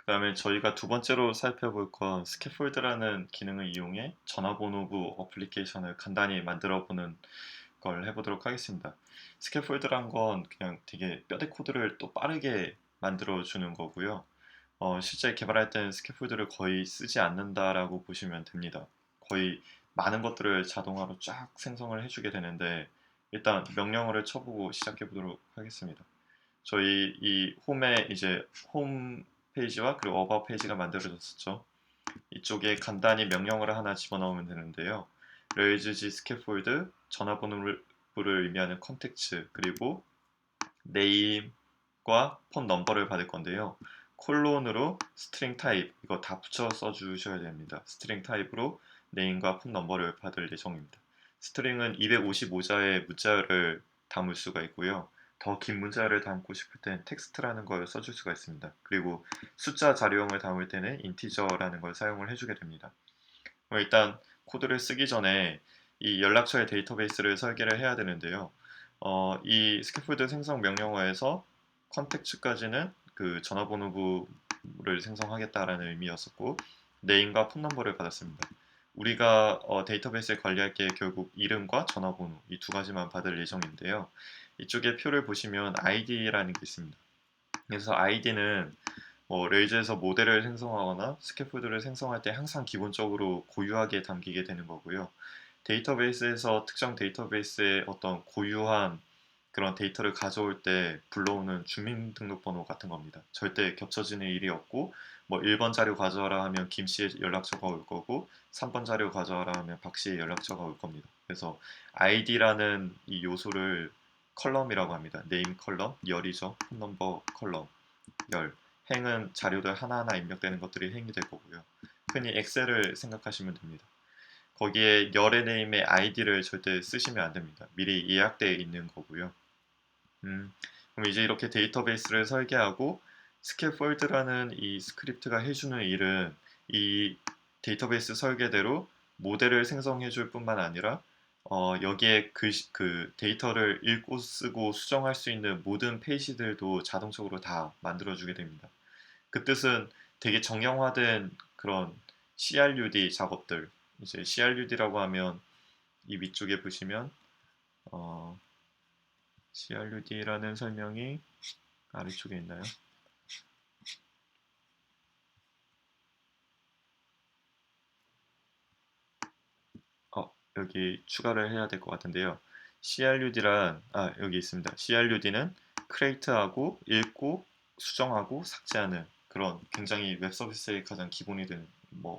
그다음에 저희가 두 번째로 살펴볼 건 스캐폴드라는 기능을 이용해 전화번호부 어플리케이션을 간단히 만들어 보는 걸 해보도록 하겠습니다. 스캐폴드란 건 그냥 되게 뼈대 코드를 또 빠르게 만들어 주는 거고요. 실제 개발할 때는 스캐폴드를 거의 쓰지 않는다라고 보시면 됩니다. 거의 많은 것들을 자동화로 쫙 생성을 해주게 되는데 일단 명령어를 쳐보고 시작해 보도록 하겠습니다. 저희 이 홈에 이제 홈 페이지와 그리고 어바웃 페이지가 만들어졌었죠. 이쪽에 간단히 명령어를 하나 집어넣으면 되는데요. 레이즈 G 스캐폴드 전화번호를 의미하는 컨텍츠 그리고 네임과 폰 넘버를 받을 건데요. 콜론으로 스트링 타입 이거 다 붙여 써주셔야 됩니다. 스트링 타입으로 네임과 폰 넘버를 받을 예정입니다. 스트링은 255자의 문자를 담을 수가 있고요. 더 긴 문자를 담고 싶을 땐 텍스트라는 걸 써줄 수가 있습니다. 그리고 숫자 자료형을 담을 때는 인티저라는 걸 사용을 해주게 됩니다. 일단 코드를 쓰기 전에 이 연락처의 데이터베이스를 설계를 해야 되는데요. 이 스캐폴드 생성 명령어에서 컨텍츠까지는 그 전화번호부를 생성하겠다라는 의미였었고 네임과 폰 넘버를 받았습니다. 우리가 데이터베이스를 관리할 게 결국 이름과 전화번호 이 두 가지만 받을 예정인데요. 이쪽에 표를 보시면 ID라는 게 있습니다. 그래서 ID는 레이즈에서 모델을 생성하거나 스캐폴드를 생성할 때 항상 기본적으로 고유하게 담기게 되는 거고요. 데이터베이스에서 특정 데이터베이스의 어떤 고유한 그런 데이터를 가져올 때 불러오는 주민등록번호 같은 겁니다. 절대 겹쳐지는 일이 없고 1번 자료 가져와라 하면 김 씨의 연락처가 올 거고 3번 자료 가져와라 하면 박 씨의 연락처가 올 겁니다. 그래서 ID라는 이 요소를 컬럼이라고 합니다. 네임 컬럼, 열이죠. 폰 넘버 컬럼, 열. 행은 자료들 하나하나 입력되는 것들이 행이 될 거고요. 흔히 엑셀을 생각하시면 됩니다. 거기에 열의 네임의 아이디를 절대 쓰시면 안 됩니다. 미리 예약되어 있는 거고요. 그럼 이제 이렇게 데이터베이스를 설계하고 스캐폴드라는 이 스크립트가 해주는 일은 이 데이터베이스 설계대로 모델을 생성해 줄 뿐만 아니라 여기에 그 데이터를 읽고 쓰고 수정할 수 있는 모든 페이지들도 자동적으로 다 만들어주게 됩니다. 그 뜻은 되게 정형화된 그런 CRUD 작업들, 이제 CRUD라고 하면 이 위쪽에 보시면 어, CRUD라는 설명이 아래쪽에 있나요? 여기 추가를 해야 될 것 같은데요. 여기 있습니다. CRUD는 크레이트하고 읽고 수정하고 삭제하는 그런 굉장히 웹 서비스의 가장 기본이 되는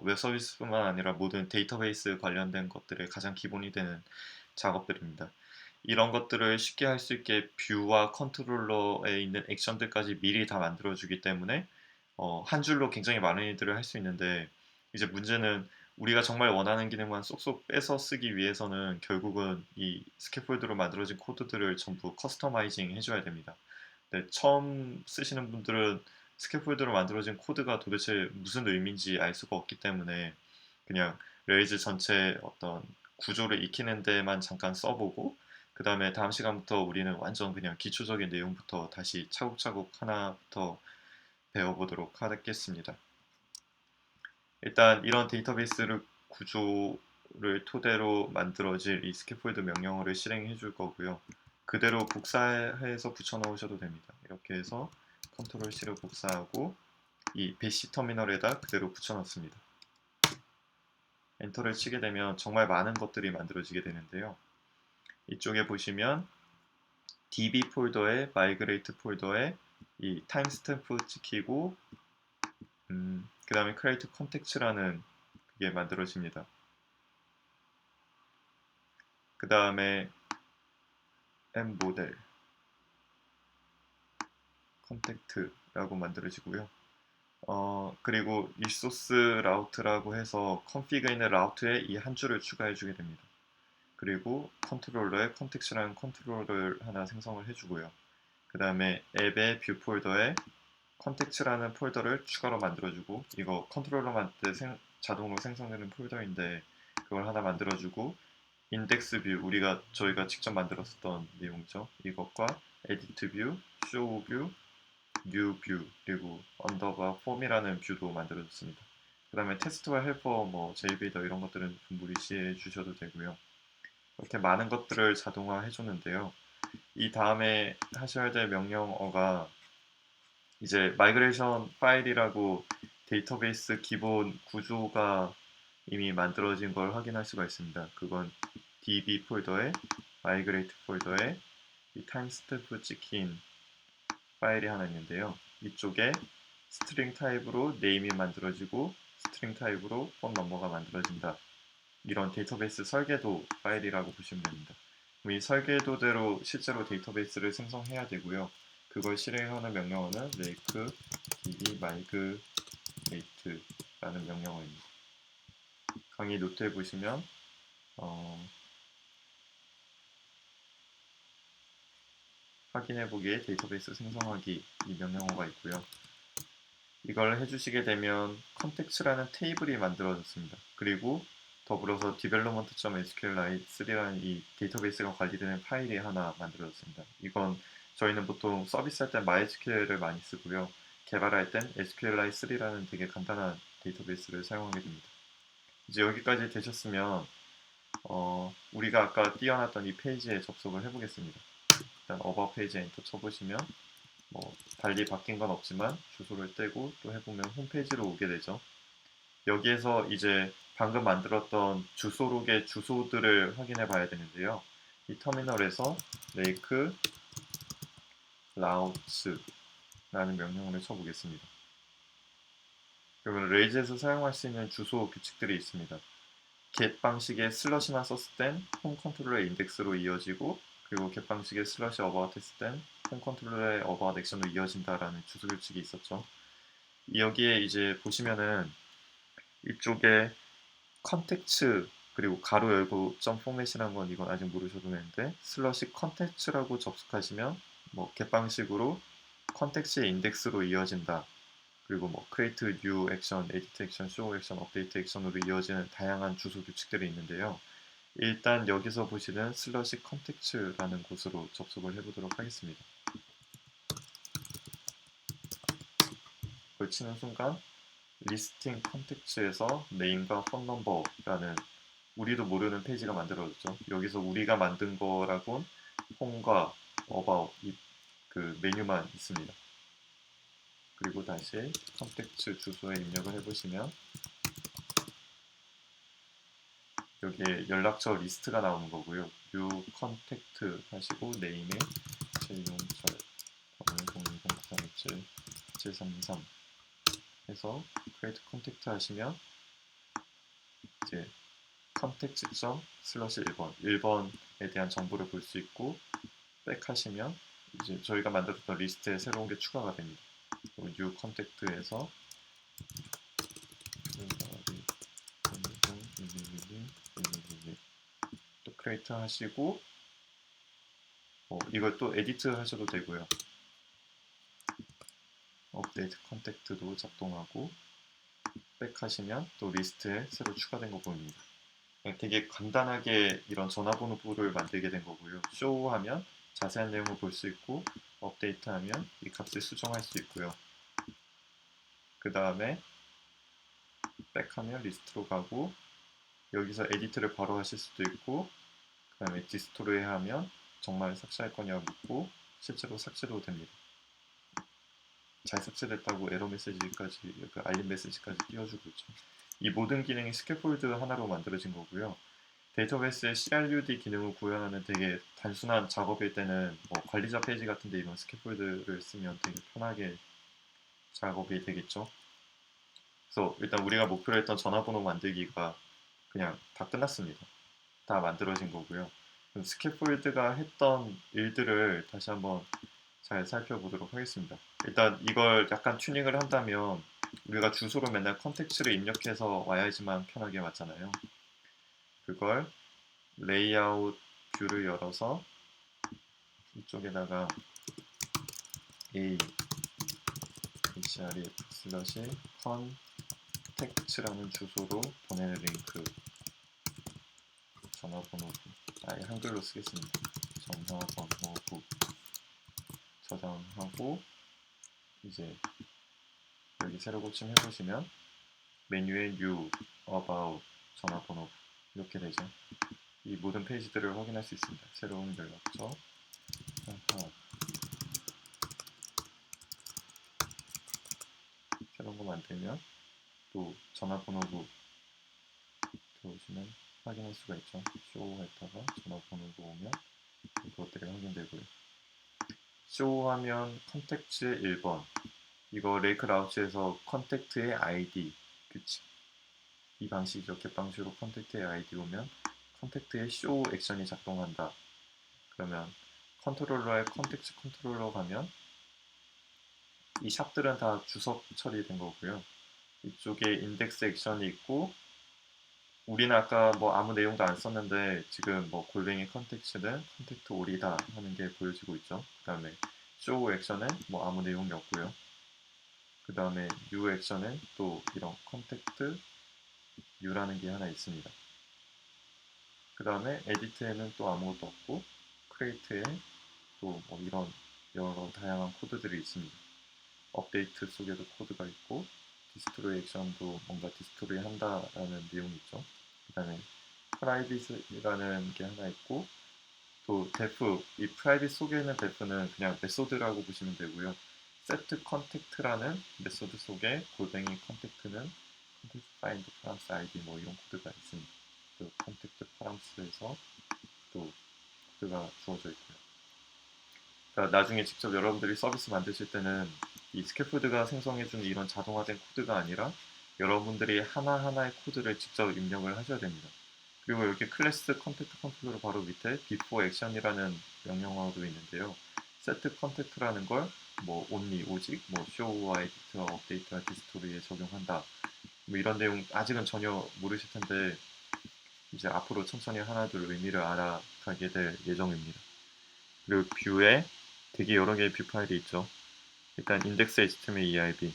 웹 서비스뿐만 아니라 모든 데이터베이스 관련된 것들의 가장 기본이 되는 작업들입니다. 이런 것들을 쉽게 할 수 있게 뷰와 컨트롤러에 있는 액션들까지 미리 다 만들어주기 때문에 한 줄로 굉장히 많은 일들을 할 수 있는데 이제 문제는 우리가 정말 원하는 기능만 쏙쏙 빼서 쓰기 위해서는 결국은 이 스캐폴드로 만들어진 코드들을 전부 커스터마이징 해줘야 됩니다. 근데 처음 쓰시는 분들은 스캐폴드로 만들어진 코드가 도대체 무슨 의미인지 알 수가 없기 때문에 그냥 레이즈 전체 어떤 구조를 익히는 데만 잠깐 써보고 그 다음에 다음 시간부터 우리는 완전 그냥 기초적인 내용부터 다시 차곡차곡 하나부터 배워보도록 하겠습니다. 일단 이런 데이터베이스를 구조를 토대로 만들어질 이 스캐폴드 명령어를 실행해 줄 거고요. 그대로 복사해서 붙여 넣으셔도 됩니다. 이렇게 해서 컨트롤 C로 복사하고 이 배시 터미널에다 그대로 붙여 넣습니다. 엔터를 치게 되면 정말 많은 것들이 만들어지게 되는데요. 이쪽에 보시면 DB 폴더에 마이그레이트 폴더에 이 타임스탬프 찍히고 그 다음에 create context라는 그게 만들어집니다. 그 다음에 m 모델 컨택트라고 만들어지고요. 그리고 리소스 라우트라고 해서 config에 있는 라우트에 이 한 줄을 추가해 주게 됩니다. 그리고 컨트롤러에 컨텍스트라는 컨트롤러를 하나 생성을 해주고요. 그 다음에 앱의 뷰 폴더에 컨텍스트라는 폴더를 추가로 만들어주고 이거 컨트롤러 만들 때 자동으로 생성되는 폴더인데 그걸 하나 만들어주고 인덱스 뷰 저희가 직접 만들었었던 내용이죠. 이것과 에디트 뷰, 쇼 뷰, new view 그리고 언더바 폼이라는 뷰도 만들어줬습니다. 그 다음에 테스트와 헬퍼, 뭐 JBeader 이런 것들은 좀 무리시해 주셔도 되고요. 이렇게 많은 것들을 자동화 해줬는데요. 이 다음에 하셔야 될 명령어가 이제 마이그레이션 파일이라고 데이터베이스 기본 구조가 이미 만들어진 걸 확인할 수가 있습니다. 그건 db 폴더에 migrate 폴더에 이 타임스탬프 찍힌 파일이 하나 있는데요. 이쪽에 스트링 타입으로 네임이 만들어지고 스트링 타입으로 폰 넘버가 만들어진다. 이런 데이터베이스 설계도 파일이라고 보시면 됩니다. 그럼 이 설계도대로 실제로 데이터베이스를 생성해야 되고요. 그걸 실행하는 명령어는 make db migrate라는 명령어입니다. 강의 노트에 보시면 확인해보기에 데이터베이스 생성하기 이 명령어가 있고요. 이걸 해주시게 되면 컨텍스트라는 테이블이 만들어졌습니다. 그리고 더불어서 development.sqlite3라는 이 데이터베이스가 관리되는 파일이 하나 만들어졌습니다. 이건 저희는 보통 서비스할 때 MySQL을 많이 쓰고요. 개발할 땐 SQLite3라는 되게 간단한 데이터베이스를 사용하게 됩니다. 이제 여기까지 되셨으면 우리가 아까 띄워놨던 이 페이지에 접속을 해보겠습니다. 일단 about 페이지에 엔터 쳐보시면 뭐 달리 바뀐 건 없지만 주소를 떼고 또 해보면 홈페이지로 오게 되죠. 여기에서 이제 방금 만들었던 주소록의 주소들을 확인해 봐야 되는데요. 이 터미널에서 make routes 라는 명령어를 쳐보겠습니다. 그러면 레이즈에서 사용할 수 있는 주소 규칙들이 있습니다. get 방식의 슬러시만 썼을 땐 홈 컨트롤러의 인덱스로 이어지고 그리고 get 방식의 슬러시 about 했을 땐 홈 컨트롤러의 about 액션으로 이어진다라는 주소 규칙이 있었죠. 여기에 이제 보시면은 이쪽에 컨텍츠 그리고 가로 열고 점 포맷이라는 건 이건 아직 모르셔도 되는데 슬러시 컨텍츠라고 접속하시면 뭐 get 방식으로 컨텍츠의 인덱스로 이어진다. 그리고 뭐 create new action, edit action, show action, update action으로 이어지는 다양한 주소 규칙들이 있는데요. 일단 여기서 보시는 슬러시 컨텍츠라는 곳으로 접속을 해보도록 하겠습니다. 그걸 치는 순간 리스팅 컨텍츠에서 네임과 폰 넘버라는 우리도 모르는 페이지가 만들어졌죠. 여기서 우리가 만든 거라곤 홈과 about 그 메뉴만 있습니다. 그리고 다시 컨텍츠 주소에 입력을 해보시면 여기에 연락처 리스트가 나오는 거고요. new contact 하시고 네임에 최용철 010-9327-733 해서 create contact 하시면 이제 컨텍츠./ 1번에 대한 정보를 볼 수 있고 백 하시면 이제 저희가 만들었던 리스트에 새로운 게 추가가 됩니다. new contact에서 또 create 하시고 이걸 또 에디트 하셔도 되고요. 업데이트 컨택트도 작동하고 백 하시면 또 리스트에 새로 추가된 거 보입니다. 되게 간단하게 이런 전화번호부를 만들게 된 거고요. show 하면 자세한 내용을 볼 수 있고 업데이트 하면 이 값을 수정할 수 있고요. 그 다음에 백 하면 리스트로 가고 여기서 에디트를 바로 하실 수도 있고 그 다음에 디스토리에 하면 정말 삭제할 거냐고 묻고 실제로 삭제도 됩니다. 잘 삭제됐다고 에러 메시지까지 그 알림 메시지까지 띄워주고 있죠. 이 모든 기능이 스캐폴드 하나로 만들어진 거고요. 데이터베이스의 CRUD 기능을 구현하는 되게 단순한 작업일 때는 뭐 관리자 페이지 같은데 이런 스캐폴드를 쓰면 되게 편하게 작업이 되겠죠. 그래서 일단 우리가 목표로 했던 전화번호 만들기가 그냥 다 끝났습니다. 다 만들어진 거고요. 그럼 스캐폴드가 했던 일들을 다시 한번 잘 살펴보도록 하겠습니다. 일단 이걸 약간 튜닝을 한다면 우리가 주소로 맨날 컨텍츠를 입력해서 와야지만 편하게 맞잖아요. 그걸 레이아웃 뷰를 열어서 이쪽에다가 href 슬러시 컨텍츠라는 주소로 보내는 링크 전화번호부 아예 한글로 쓰겠습니다. 전화번호부 저장하고 이제 여기 새로 고침해보시면 메뉴에 new, about, 전화번호 이렇게 되죠. 이 모든 페이지들을 확인할 수 있습니다. 새로운 연락처, 새로운 거 만들면 또 전화번호부 들어오시면 확인할 수가 있죠. 쇼 했다가 전화번호부 오면 그것들이 확인되고요. 쇼 하면 컨택트의 1번, 이거 레이크 라우치에서 컨택트의 아이디 규칙, 이 방식이죠. 겟 방식으로 컨택트의 아이디 오면 컨택트의 쇼 액션이 작동한다. 그러면 컨트롤러에 컨택트 컨트롤러 가면 이 샵들은 다 주석 처리된 거고요. 이쪽에 인덱스 액션이 있고, 우리는 아까 뭐 아무 내용도 안 썼는데 지금 뭐 골뱅이 컨택트는 컨택트 올이다 하는 게 보여지고 있죠. 그 다음에 쇼 액션은 뭐 아무 내용이 없고요. 그 다음에 new 액션은 또 이런 컨택트 new라는 게 하나 있습니다. 그 다음에 edit에는 또 아무것도 없고, create에 또 뭐 이런 여러 다양한 코드들이 있습니다. 업데이트 속에도 코드가 있고, 디스트로이 액션도 뭔가 디스트로이 한다라는 내용이 있죠. 그 다음에 프라이빗이라는 게 하나 있고, 또 def, 이 프라이빗 속에 있는 def는 그냥 메소드라고 보시면 되고요. set contact라는 메소드 속에 골뱅이 컨택트는 컨택트 파인드 파람스 아이디 뭐 이런 코드가 있습니다. 그 컨택트 파람스에서 또 코드가 주어져 있고요. 그러니까 나중에 직접 여러분들이 서비스 만드실 때는 이 스캐폴드가 생성해주는 이런 자동화된 코드가 아니라 여러분들이 하나하나의 코드를 직접 입력을 하셔야 됩니다. 그리고 여기 클래스 컨택트 컨트롤러 바로 밑에 before action이라는 명령어도 있는데요. set contact라는 걸 뭐 only 오직 뭐 show와 edit와 update와 디스토리에 적용한다. 뭐 이런 내용 아직은 전혀 모르실 텐데 이제 앞으로 천천히 하나둘 의미를 알아가게 될 예정입니다. 그리고 뷰에 되게 여러 개의 뷰 파일이 있죠. 일단 index html eib,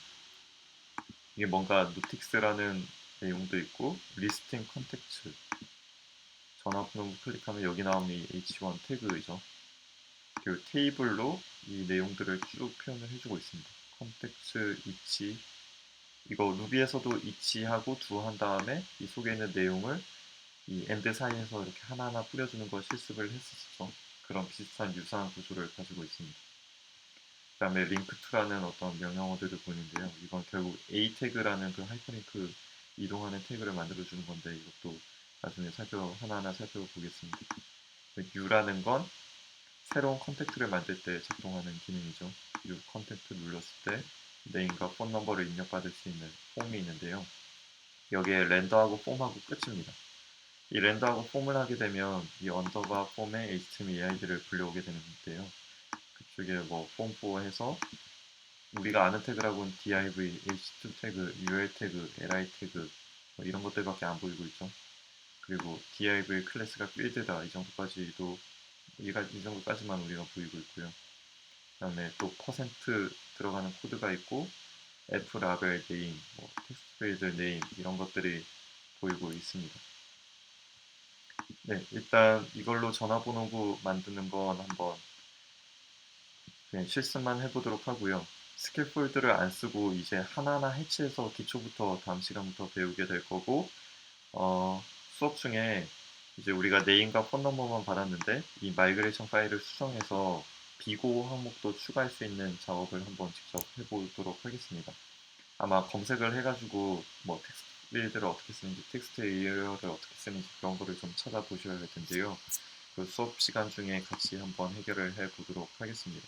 이게 뭔가 노틱스라는 내용도 있고, 리스팅 컨택트, 전화번호 클릭하면 여기 나오는 이 h1 태그이죠. 그리고 테이블로 이 내용들을 쭉 표현을 해주고 있습니다. 컨택트 each, 이거 루비에서도 each하고 do 한 다음에 이 속에 있는 내용을 이 and 사이에서 이렇게 하나하나 뿌려주는 걸 실습을 했었죠. 그런 비슷한 유사한 구조를 가지고 있습니다. 그 다음에 link2라는 어떤 명령어들을 보이는데요. 이건 결국 a 태그라는 그 하이퍼링크 이동하는 태그를 만들어주는 건데, 이것도 나중에 하나하나 살펴보겠습니다. u라는 건 새로운 컨택트를 만들 때 작동하는 기능이죠. u 컨택트 눌렀을 때 네임과 폰 넘버를 입력받을 수 있는 폼이 있는데요. 여기에 렌더하고 폼하고 끝입니다. 이 렌더하고 폼을 하게 되면 이 언더바 폼에 HTML EID를 불려오게 되는데요. 그쪽에 뭐 폼4 해서 우리가 아는 태그라고는 div, h2 태그, ul 태그, li 태그 뭐 이런 것들밖에 안 보이고 있죠. 그리고 div 클래스가 필드다, 이 정도까지도 이 정도까지만 우리가 보이고 있고요. 그 다음에 또 퍼센트 들어가는 코드가 있고, f 라벨 네임, 뭐 텍스트 필드 네임 이런 것들이 보이고 있습니다. 네, 일단 이걸로 전화번호부 만드는 건 한번 그냥 실습만 해보도록 하고요. 스캐폴드를 안 쓰고 이제 하나하나 해치해서 기초부터 다음 시간부터 배우게 될 거고, 수업 중에 이제 우리가 네임과 폰 넘버만 받았는데 이 마이그레이션 파일을 수정해서 비고 항목도 추가할 수 있는 작업을 한번 직접 해보도록 하겠습니다. 아마 검색을 해가지고 뭐 텍스트 필드를 어떻게 쓰는지, 텍스트 에리어를 어떻게 쓰는지 그런 거를 좀 찾아보셔야 할 텐데요. 그 수업 시간 중에 같이 한번 해결을 해보도록 하겠습니다.